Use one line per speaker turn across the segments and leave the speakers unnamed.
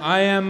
I am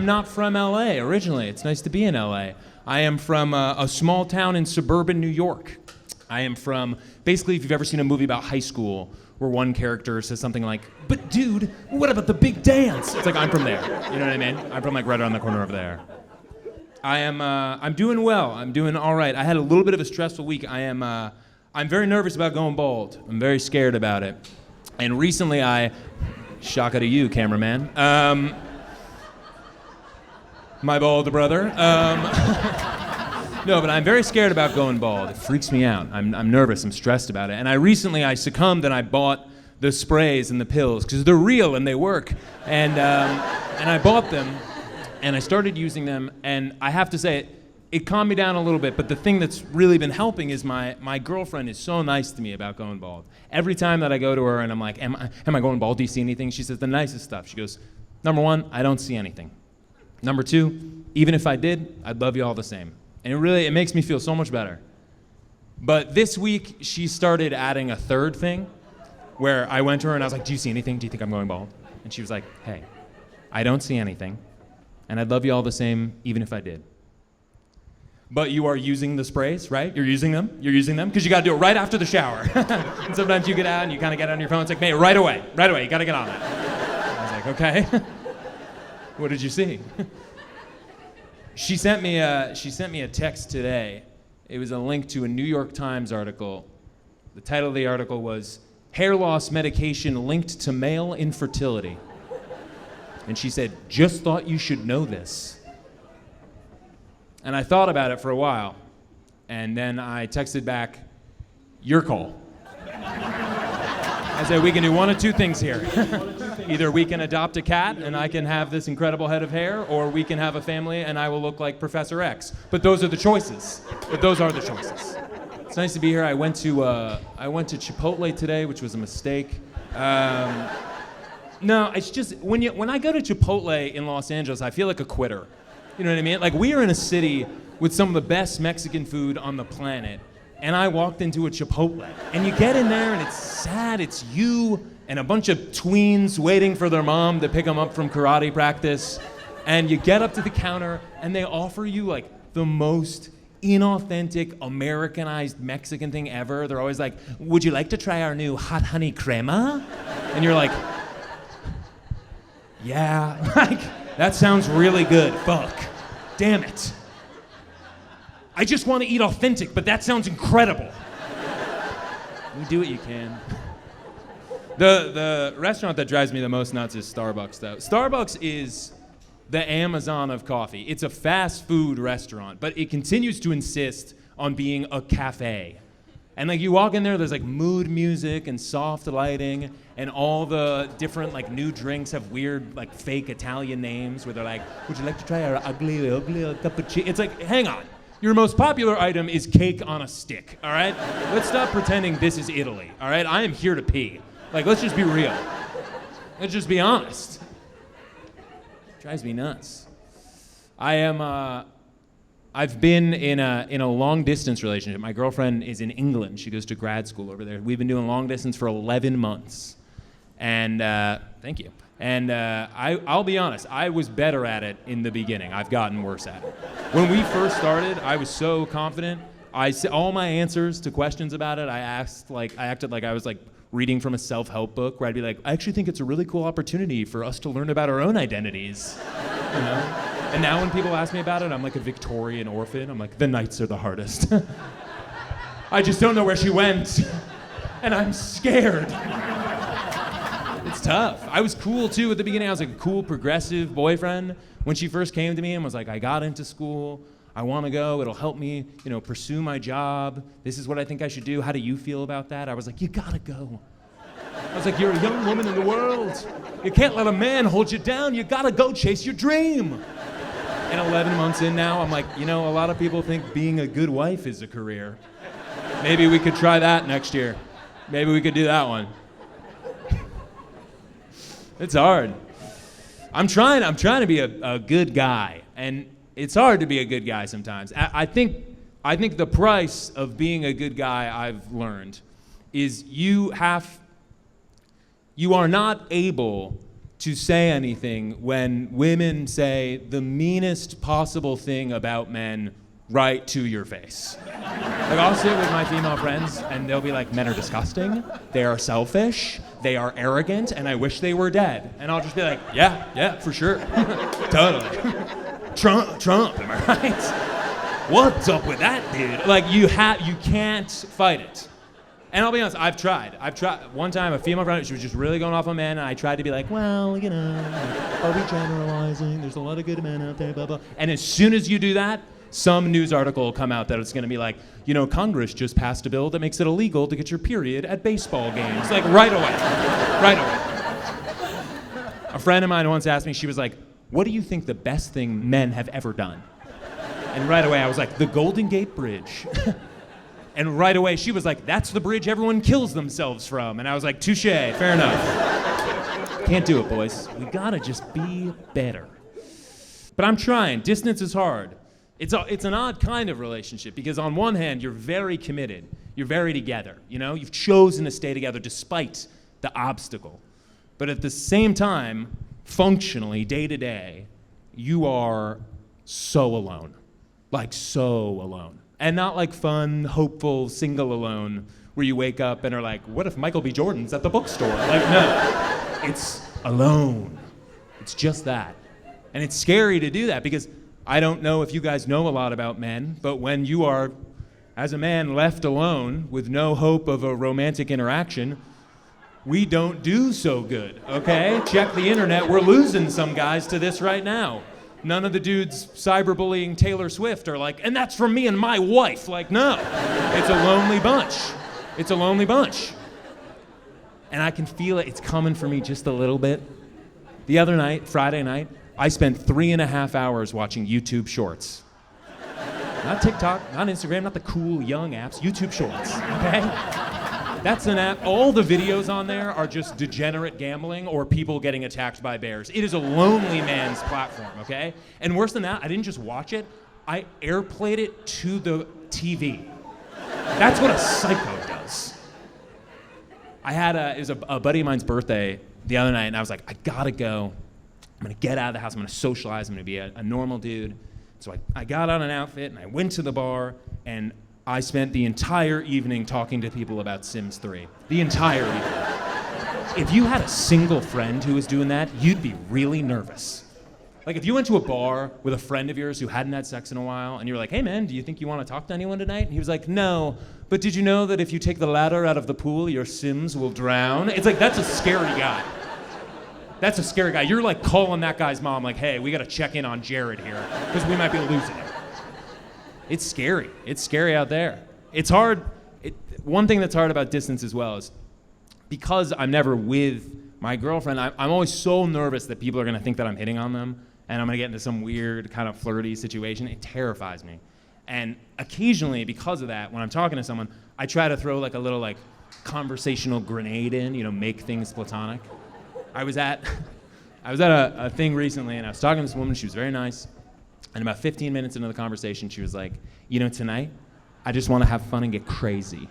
not from LA originally. It's nice to be in LA. I am from a small town in suburban New York. I am from, basically, if you've ever seen a movie about high school where one character says something like, "But dude, what about the big dance?" It's like, I'm from there. You know what I mean? I'm from like right around the corner over there. I'm doing well. I'm doing all right. I had a little bit of a stressful week. I'm very nervous about going bald. I'm very scared about it. And recently shaka to you, cameraman. My bald brother. No, but I'm very scared about going bald. It freaks me out. I'm nervous. I'm stressed about it. And I succumbed and I bought the sprays and the pills because they're real and they work. And I bought them and I started using them. And I have to say, it calmed me down a little bit. But the thing that's really been helping is my girlfriend is so nice to me about going bald. Every time that I go to her and I'm like, am I going bald? Do you see anything? She says the nicest stuff. She goes, number one, I don't see anything. Number two, even if I did, I'd love you all the same. And it makes me feel so much better. But this week, she started adding a third thing where I went to her and I was like, do you see anything? Do you think I'm going bald? And she was like, hey, I don't see anything. And I'd love you all the same, even if I did. But you are using the sprays, right? You're using them? You're using them? Because you got to do it right after the shower. And sometimes you get out and you kind of get on your phone. It's like, mate, right away, you got to get on it. I was like, okay. What did you see? She sent me a text today. It was a link to a New York Times article. The title of the article was, "Hair Loss Medication Linked to Male Infertility." And she said, "Just thought you should know this." And I thought about it for a while. And then I texted back, "Your call." I said, we can do one of two things here. Either we can adopt a cat and I can have this incredible head of hair, or we can have a family and I will look like Professor X. But those are the choices. It's nice to be here. I went to Chipotle today, which was a mistake. No, it's just, when I go to Chipotle in Los Angeles, I feel like a quitter. You know what I mean? Like, we are in a city with some of the best Mexican food on the planet. And I walked into a Chipotle. And you get in there and it's sad. It's you and a bunch of tweens waiting for their mom to pick them up from karate practice. And you get up to the counter and they offer you like the most inauthentic, Americanized Mexican thing ever. They're always like, "Would you like to try our new hot honey crema?" And you're like, yeah, like, that sounds really good. Fuck. Damn it. I just want to eat authentic, but that sounds incredible. You do what you can. The restaurant that drives me the most nuts is Starbucks, though. Starbucks is the Amazon of coffee. It's a fast food restaurant, but it continues to insist on being a cafe. And like, you walk in there, there's like mood music and soft lighting, and all the different like new drinks have weird like fake Italian names where they're like, "Would you like to try our ugly cappuccino?" It's like, hang on. Your most popular item is cake on a stick, all right? Let's stop pretending this is Italy, all right? I am here to pee. Like, let's just be real. Let's just be honest. It drives me nuts. I've been in a long distance relationship. My girlfriend is in England. She goes to grad school over there. We've been doing long distance for 11 months. And, thank you. And I'll be honest, I was better at it in the beginning. I've gotten worse at it. When we first started, I was so confident. All my answers to questions about it, I acted like I was like reading from a self-help book where I'd be like, "I actually think it's a really cool opportunity for us to learn about our own identities." You know? And now when people ask me about it, I'm like a Victorian orphan. I'm like, "The nights are the hardest." I just don't know where she went. And I'm scared. It's tough. I was cool too at the beginning. I was like a cool, progressive boyfriend. When she first came to me and was like, "I got into school. I want to go. It'll help me, pursue my job. This is what I think I should do. How do you feel about that?" I was like, "You gotta go." I was like, "You're a young woman in the world. You can't let a man hold you down. You gotta go chase your dream." And 11 months in now, I'm like, a lot of people think being a good wife is a career. Maybe we could try that next year. Maybe we could do that one. It's hard. I'm trying to be a good guy, and it's hard to be a good guy sometimes. I think the price of being a good guy, I've learned, is you are not able to say anything when women say the meanest possible thing about men right to your face. Like, I'll sit with my female friends and they'll be like, men are disgusting, they are selfish, they are arrogant, and I wish they were dead. And I'll just be like, yeah, for sure. Totally. Trump, am I right? What's up with that, dude? Like, you can't fight it. And I'll be honest, I've tried. One time, a female friend, she was just really going off on men, and I tried to be like, well, you know, are we generalizing? There's a lot of good men out there, blah, blah. And as soon as you do that, some news article will come out that it's going to be like, you know, Congress just passed a bill that makes it illegal to get your period at baseball games. Like, right away. A friend of mine once asked me, she was like, what do you think the best thing men have ever done? And right away I was like, the Golden Gate Bridge. And right away she was like, that's the bridge everyone kills themselves from. And I was like, touche, fair enough. Can't do it, boys. We gotta just be better. But I'm trying. Distance is hard. It's an odd kind of relationship because on one hand, you're very committed. You're very together, you know? You've chosen to stay together despite the obstacle. But at the same time, functionally, day to day, you are so alone. Like, so alone. And not like fun, hopeful, single alone, where you wake up and are like, what if Michael B. Jordan's at the bookstore? Like, no. It's alone. It's just that. And it's scary to do that because I don't know if you guys know a lot about men, but when you are, as a man, left alone with no hope of a romantic interaction, we don't do so good, okay? Check the internet, we're losing some guys to this right now. None of the dudes cyberbullying Taylor Swift are like, and that's from me and my wife. Like, no, it's a lonely bunch. It's a lonely bunch. And I can feel it, it's coming for me just a little bit. The other night, Friday night, I spent 3.5 hours watching YouTube Shorts. Not TikTok, not Instagram, not the cool young apps, YouTube Shorts, okay? That's an app, all the videos on there are just degenerate gambling or people getting attacked by bears. It is a lonely man's platform, okay? And worse than that, I didn't just watch it, I airplayed it to the TV. That's what a psycho does. It was a buddy of mine's birthday the other night, and I was like, I gotta go. I'm gonna get out of the house, I'm gonna socialize, I'm gonna be a normal dude. So I got on an outfit and I went to the bar and I spent the entire evening talking to people about Sims 3. The entire evening. If you had a single friend who was doing that, you'd be really nervous. Like if you went to a bar with a friend of yours who hadn't had sex in a while and you were like, hey man, do you think you want to talk to anyone tonight? And he was like, no, but did you know that if you take the ladder out of the pool, your Sims will drown? It's like, that's a scary guy. That's a scary guy. You're like calling that guy's mom like, hey, we gotta check in on Jared here because we might be losing him. It's scary. It's scary out there. It's hard. One thing that's hard about distance as well is because I'm never with my girlfriend, I'm always so nervous that people are gonna think that I'm hitting on them and I'm gonna get into some weird kind of flirty situation. It terrifies me. And occasionally, because of that, when I'm talking to someone, I try to throw like a little like conversational grenade in, you know, make things platonic. I was at a thing recently and I was talking to this woman, she was very nice. And about 15 minutes into the conversation, she was like, you know, tonight, I just want to have fun and get crazy.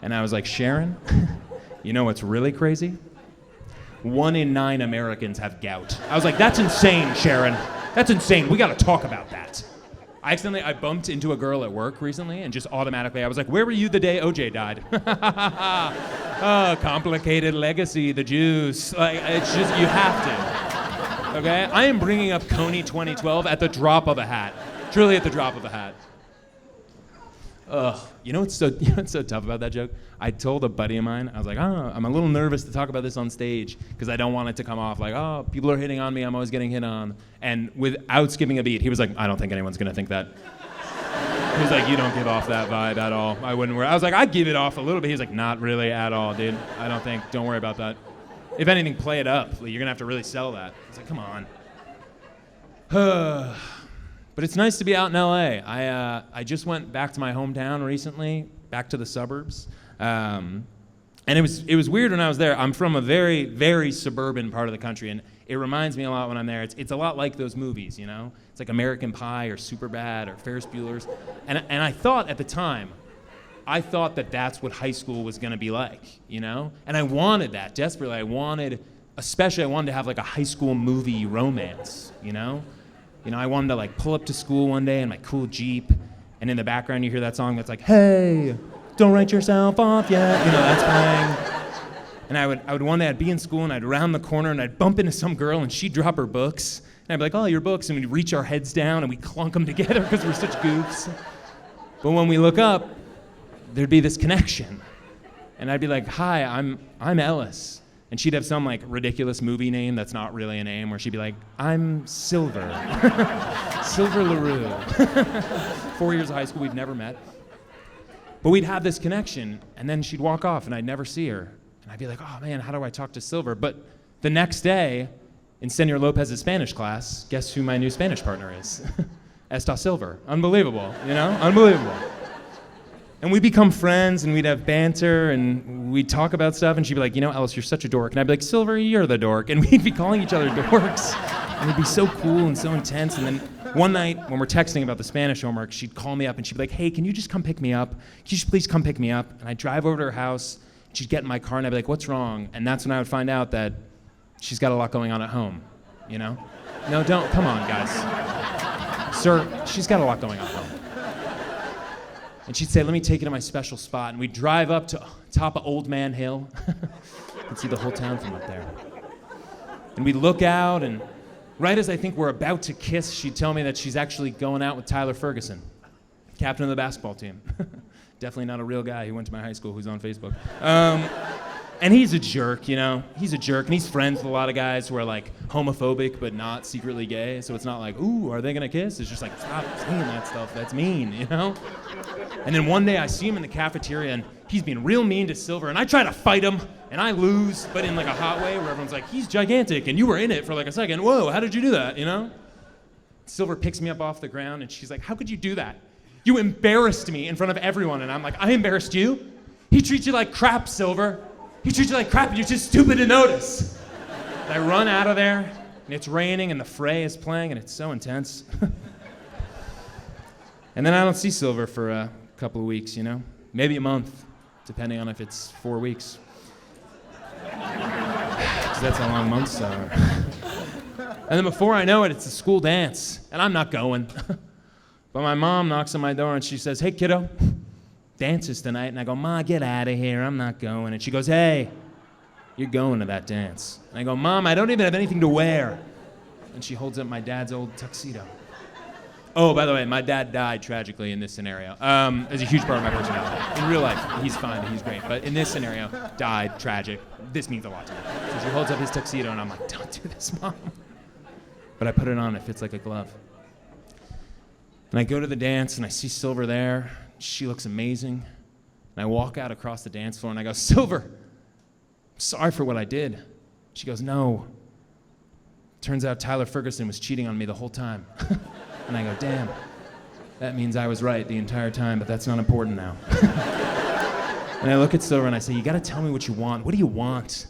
And I was like, Sharon, you know what's really crazy? 1 in 9 Americans have gout. I was like, that's insane, Sharon. That's insane. We got to talk about that. I bumped into a girl at work recently and just automatically I was like, where were you the day OJ died? Oh, complicated legacy, the Jews. Like, it's just, you have to. Okay? I am bringing up Kony 2012 at the drop of a hat. Truly at the drop of a hat. Ugh. You know what's so tough about that joke? I told a buddy of mine, I was like, I'm a little nervous to talk about this on stage because I don't want it to come off like, oh, people are hitting on me, I'm always getting hit on. And without skipping a beat, he was like, I don't think anyone's gonna think that. He was like, you don't give off that vibe at all. I wouldn't worry. I was like, I give it off a little bit. He was like, not really at all, dude. Don't worry about that. If anything, play it up. You're gonna have to really sell that. I was like, come on. But it's nice to be out in LA. I just went back to my hometown recently, back to the suburbs. And it was weird when I was there. I'm from a very, very suburban part of the country, and it reminds me a lot when I'm there. It's a lot like those movies, you know? It's like American Pie or Superbad or Ferris Bueller's. And I thought at the time, that's what high school was gonna be like, you know? And I wanted that desperately. I wanted especially I wanted to have like a high school movie romance, you know? I wanted to like pull up to school one day in my cool Jeep, and in the background you hear that song that's like, hey, don't write yourself off yet, that's playing. And I would one day I'd be in school and I'd round the corner and I'd bump into some girl and she'd drop her books. And I'd be like, oh, your books, and we'd reach our heads down and we'd clunk them together because we're such goofs. But when we look up, there'd be this connection. And I'd be like, hi, I'm Ellis. And she'd have some like ridiculous movie name that's not really a name, where she'd be like, I'm Silver. Silver LaRue. 4 years of high school, we'd never met. But we'd have this connection, and then she'd walk off and I'd never see her. And I'd be like, oh man, how do I talk to Silver? But the next day, in Senor Lopez's Spanish class, guess who my new Spanish partner is? Esta Silver. Unbelievable, Unbelievable. And we'd become friends, and we'd have banter, and we'd talk about stuff, and she'd be like, Ellis, you're such a dork. And I'd be like, Silver, you're the dork. And we'd be calling each other dorks. And it'd be so cool and so intense. And then one night, when we're texting about the Spanish homework, she'd call me up, and she'd be like, hey, can you just come pick me up? Can you just please come pick me up? And I'd drive over to her house, and she'd get in my car, and I'd be like, what's wrong? And that's when I would find out that she's got a lot going on at home, No, don't. Come on, guys. Sir, she's got a lot going on at home. And she'd say, let me take you to my special spot. And we'd drive up to top of Old Man Hill. You can see the whole town from up there. And we'd look out, and right as I think we're about to kiss, she'd tell me that she's actually going out with Tyler Ferguson, captain of the basketball team. Definitely not a real guy who went to my high school who's on Facebook. And he's a jerk, He's a jerk, and he's friends with a lot of guys who are like homophobic but not secretly gay. So it's not like, ooh, are they gonna kiss? It's just like, stop saying that stuff. That's mean, And then one day I see him in the cafeteria, and he's being real mean to Silver, and I try to fight him, and I lose, but in like a hot way, where everyone's like, he's gigantic, and you were in it for like a second. Whoa, how did you do that? Silver picks me up off the ground, and she's like, how could you do that? You embarrassed me in front of everyone. And I'm like, I embarrassed you? He treats you like crap, Silver. He treats you like crap, and you're just stupid to notice. And I run out of there, and it's raining, and the fray is playing, and it's so intense. And then I don't see Silver for a couple of weeks, maybe a month, depending on if it's 4 weeks. Because that's how long months are. And then before I know it, it's a school dance, and I'm not going. But my mom knocks on my door, and she says, hey, kiddo, dances tonight. And I go, Ma, get out of here, I'm not going. And she goes, hey, you're going to that dance. And I go, Mom, I don't even have anything to wear. And she holds up my dad's old tuxedo. Oh, by the way, my dad died tragically in this scenario. It's a huge part of my personality. In real life, he's fine, he's great. But in this scenario, died, tragic. This means a lot to me. So she holds up his tuxedo, and I'm like, don't do this, Mom. But I put it on, it fits like a glove. And I go to the dance, and I see Silver there. She looks amazing. And I walk out across the dance floor, and I go, Silver, I'm sorry for what I did. She goes, no. Turns out Tyler Ferguson was cheating on me the whole time. And I go, damn, that means I was right the entire time, but that's not important now. And I look at Silver and I say, you gotta tell me what you want. What do you want?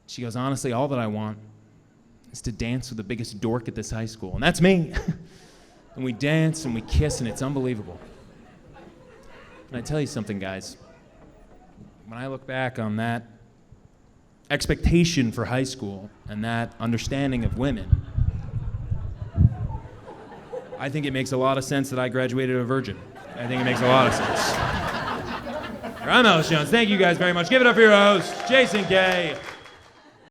She goes, honestly, all that I want is to dance with the biggest dork at this high school, and that's me. And we dance and we kiss, and it's unbelievable. And I tell you something, guys. When I look back on that expectation for high school and that understanding of women, I think it makes a lot of sense that I graduated a virgin. I think it makes a lot of sense. I'm Ellis Jones. Thank you guys very much. Give it up for your host, Jason Kay.